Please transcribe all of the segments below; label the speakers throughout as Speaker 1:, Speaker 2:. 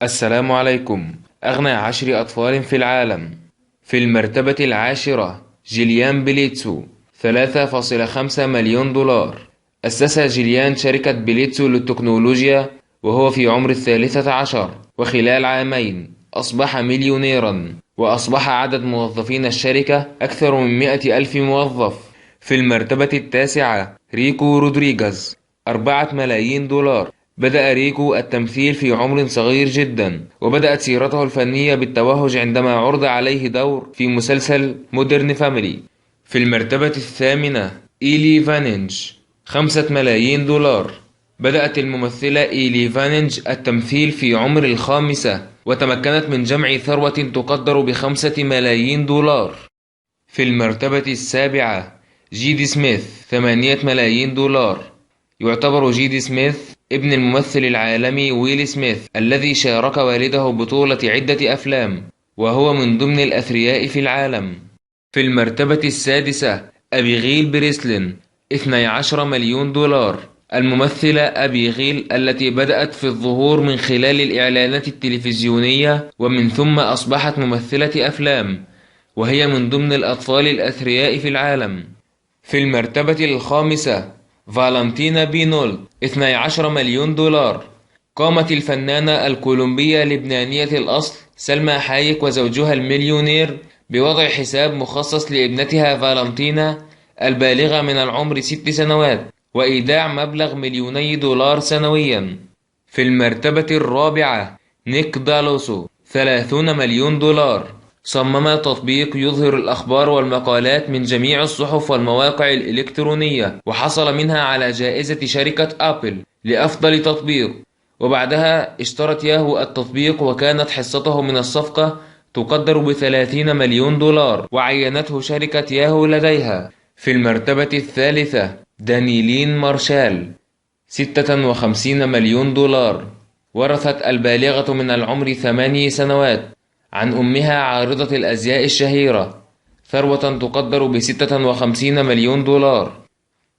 Speaker 1: السلام عليكم. أغنى 10 أطفال في العالم. في المرتبة العاشرة جيليان بليتسو، 3.5 مليون دولار. أسس جيليان شركة بليتسو للتكنولوجيا وهو في عمر 13، وخلال عامين أصبح مليونيرا، وأصبح عدد موظفين الشركة أكثر من 100,000 موظف. في المرتبة التاسعة ريكو رودريغاز، 4 ملايين دولار. بدأ ريكو التمثيل في عمر صغير جدا، وبدأت سيرته الفنية بالتوهج عندما عرض عليه دور في مسلسل مودرن فاميلي. في المرتبة الثامنة إيلي فانينج، 5 ملايين دولار. بدأت الممثلة إيلي فانينج التمثيل في عمر الخامسة، وتمكنت من جمع ثروة تقدر ب5 ملايين دولار. في المرتبة السابعة جيدي سميث، 8 ملايين دولار. يعتبر جيدي سميث ابن الممثل العالمي ويل سميث الذي شارك والده بطولة عدة أفلام، وهو من ضمن الأثرياء في العالم. في المرتبة السادسة أبيغيل بريسلين، 12 مليون دولار. الممثلة أبيغيل التي بدأت في الظهور من خلال الإعلانات التلفزيونية، ومن ثم أصبحت ممثلة أفلام، وهي من ضمن الأطفال الأثرياء في العالم. في المرتبة الخامسة فالنتينا بينول، 12 مليون دولار. قامت الفنانة الكولومبية لبنانية الأصل سلمى حايك وزوجها المليونير بوضع حساب مخصص لابنتها فالنتينا البالغة من العمر 6 سنوات، وإيداع مبلغ 2 مليون دولار سنويا. في المرتبة الرابعة نيك دالوسو، 30 مليون دولار. صمم تطبيق يظهر الأخبار والمقالات من جميع الصحف والمواقع الإلكترونية، وحصل منها على جائزة شركة أبل لأفضل تطبيق. وبعدها اشترت ياهو التطبيق، وكانت حصته من الصفقة تقدر ب30 مليون دولار، وعينته شركة ياهو لديها. في المرتبة الثالثة دانيلين مارشال، 56 مليون دولار. ورثت البالغة من العمر 8 سنوات عن أمها عارضة الأزياء الشهيرة ثروة تقدر ب56 مليون دولار.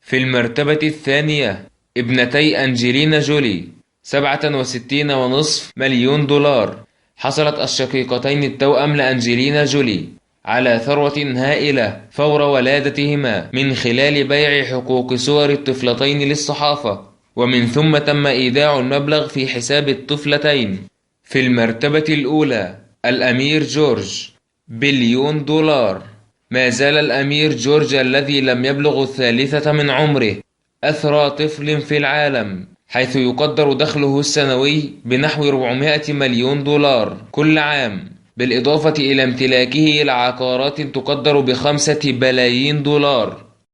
Speaker 1: في المرتبة الثانية ابنتي أنجلينا جولي، 67.5 مليون دولار. حصلت الشقيقتين التوأم لأنجلينا جولي على ثروة هائلة فور ولادتهما من خلال بيع حقوق صور الطفلتين للصحافة، ومن ثم تم إيداع المبلغ في حساب الطفلتين. في المرتبة الأولى الأمير جورج، بليون دولار. ما زال الأمير جورج الذي لم يبلغ 3 من عمره أثرى طفل في العالم، حيث يقدر دخله السنوي بنحو 400 مليون دولار كل عام، بالإضافة إلى امتلاكه لعقارات تقدر ب5 بلايين دولار.